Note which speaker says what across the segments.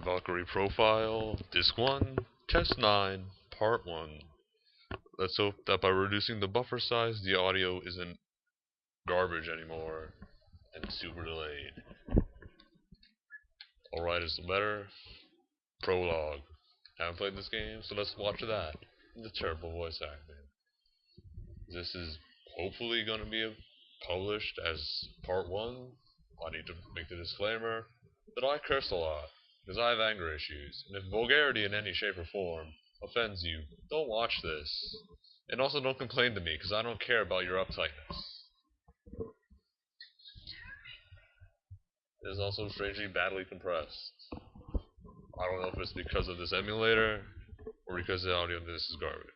Speaker 1: Valkyrie Profile, Disc 1, Test 9, Part 1. Let's hope that by reducing the buffer size, the audio isn't garbage anymore and super delayed. Alright is the better. Prologue. Haven't played this game, so let's watch that. The terrible voice acting. This is hopefully going to be published as Part 1. I need to make the disclaimer that I curse a lot, because I have anger issues, and if vulgarity in any shape or form offends you, don't watch this. And also don't complain to me, because I don't care about your uptightness. It is also strangely badly compressed. I don't know if it's because of this emulator, or because the audio of this is garbage.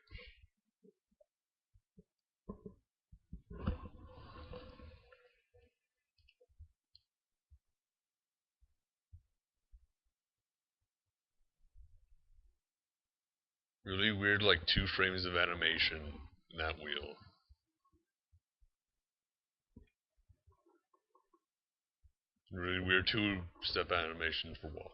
Speaker 1: Really weird, like 2 frames of animation in that wheel. Really weird 2-step animation for walk.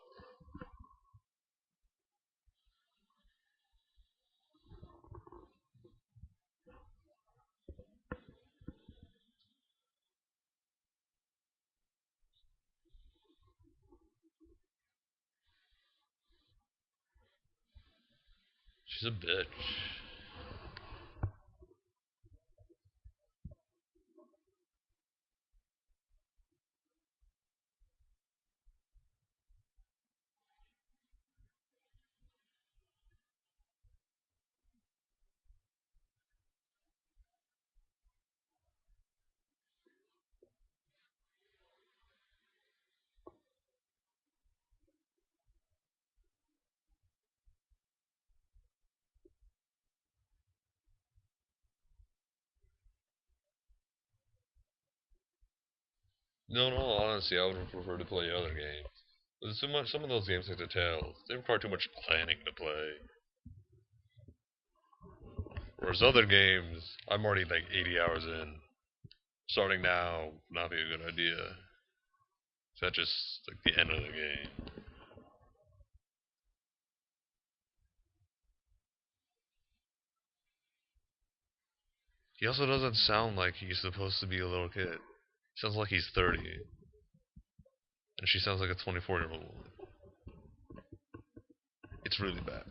Speaker 1: She's a bitch. No, in all honesty, I would prefer to play other games. But some of those games like the Tales, they require too much planning to play. Whereas other games, I'm already like 80 hours in. Starting now would not be a good idea. That's just like the end of the game. He also doesn't sound like he's supposed to be a little kid. He sounds like he's 30. And she sounds like a 24-year-old woman. It's really bad.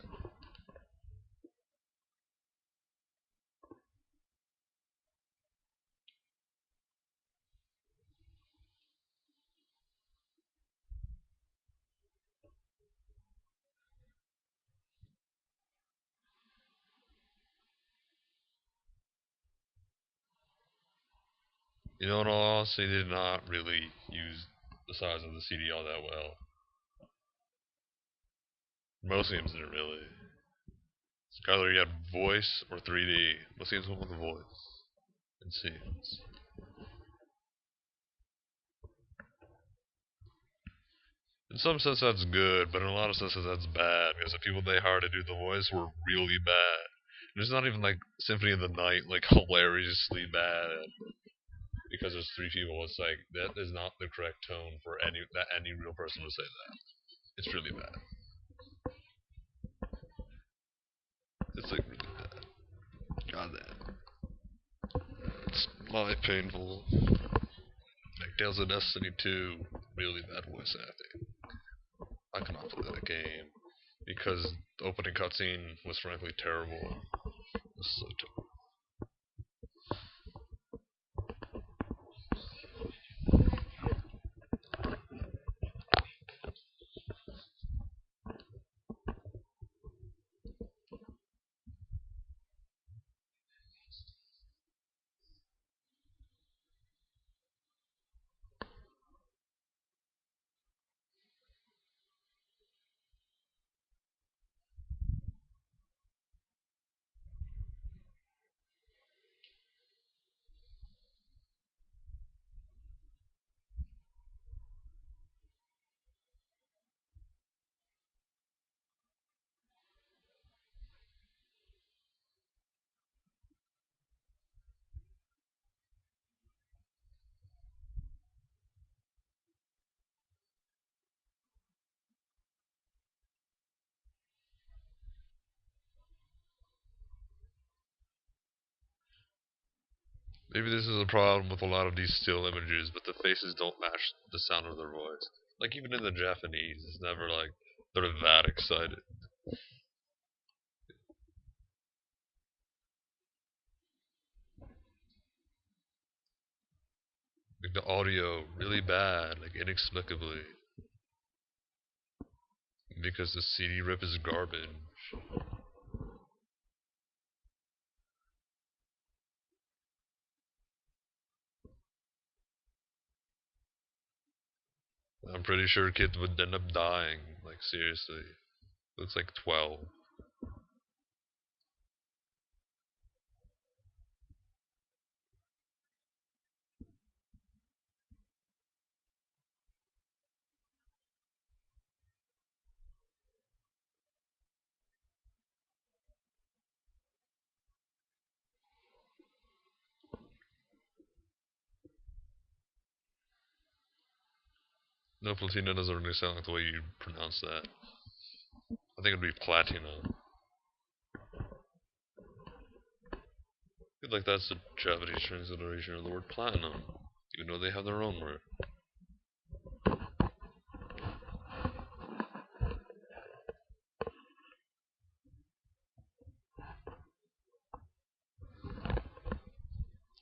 Speaker 1: You know, in all honesty, they did not really use the size of the CD all that well. Most games didn't really. It's either you had voice or 3D. Most games went with the voice. And scenes. In some sense that's good, but in a lot of senses that's bad, because the people they hired to do the voice were really bad. And it's not even like Symphony of the Night, like hilariously bad. Because there's 3 people, it's like, that is not the correct tone for any real person to say that. It's really bad. It's like really bad. God damn. It's my painful. Like Tales of Destiny 2, really bad voice acting. I cannot play that game because the opening cutscene was frankly terrible. It was so terrible. Maybe this is a problem with a lot of these still images, but the faces don't match the sound of their voice. Like, even in the Japanese, it's never like they're that excited. Like, the audio, really bad, like, inexplicably. Because the CD rip is garbage. I'm pretty sure kids would end up dying. Like, seriously. Looks like 12. No, Platina doesn't really sound like the way you pronounce that. I think it'd be Platina. I feel like that's the Japanese transliteration of the word platinum. Even though they have their own word.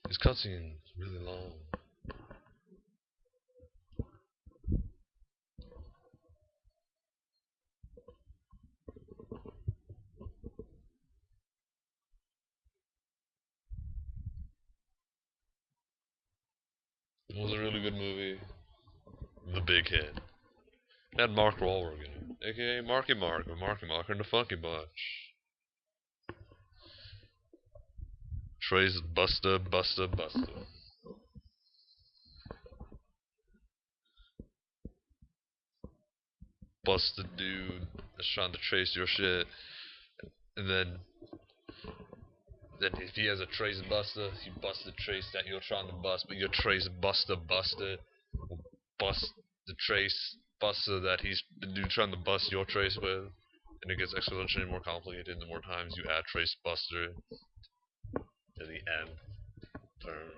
Speaker 1: This cutscene is really long. It was a really good movie. The Big Hit. It had Mark Wahlberg in it, aka Marky Mark, or Marky Mark and the Funky Bunch. Trey's Busta, Busta, Busta. Busta dude that's trying to trace your shit, and then if he has a trace buster, you bust the trace that you're trying to bust, but your trace buster busted will bust the trace buster that he's the dude trying to bust your trace with, and it gets exponentially more complicated the more times you add trace buster to the end term.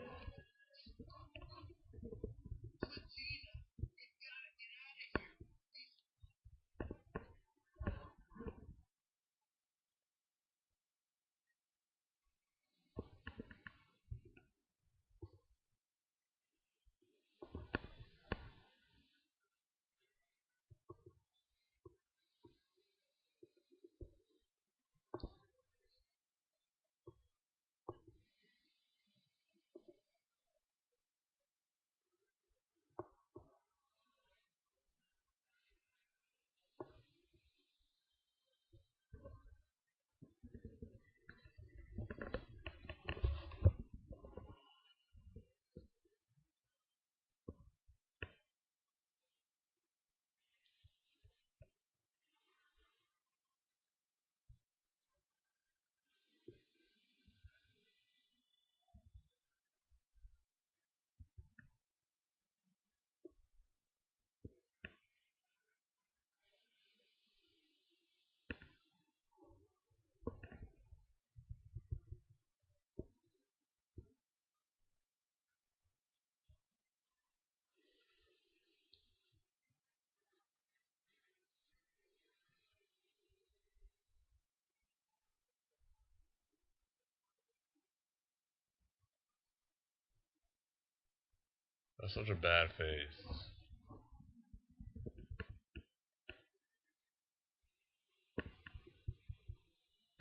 Speaker 1: That's such a bad face.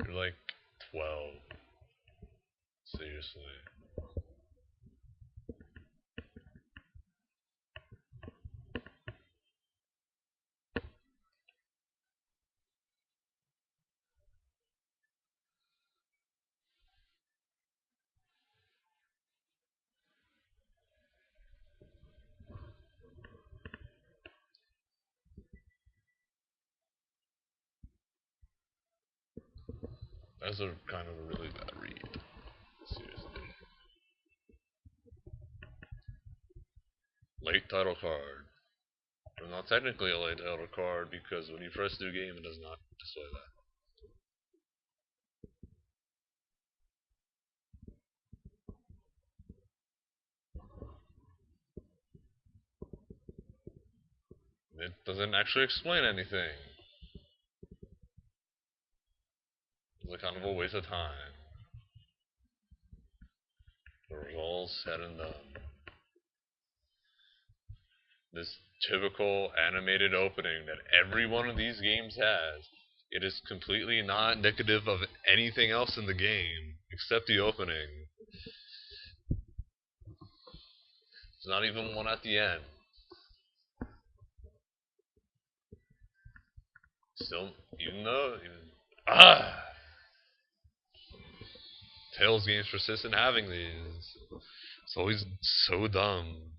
Speaker 1: You're like 12. Seriously. That's a kind of a really bad read. Seriously. Late title card. Well, not technically a late title card because when you first do game, it does not display that. It doesn't actually explain anything. It's like kind of a waste of time. It was all said and done. This typical animated opening that every one of these games has. It is completely not indicative of anything else in the game except the opening. There's not even one at the end. Still, even though, Tales games persist in having these. It's always so dumb.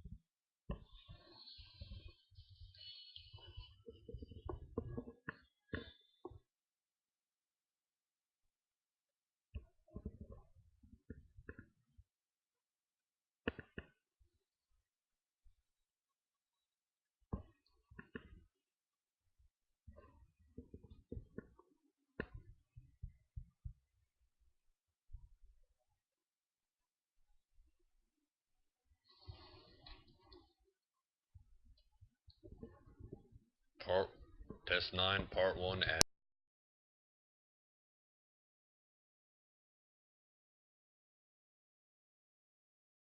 Speaker 1: Part Test 9, Part 1, and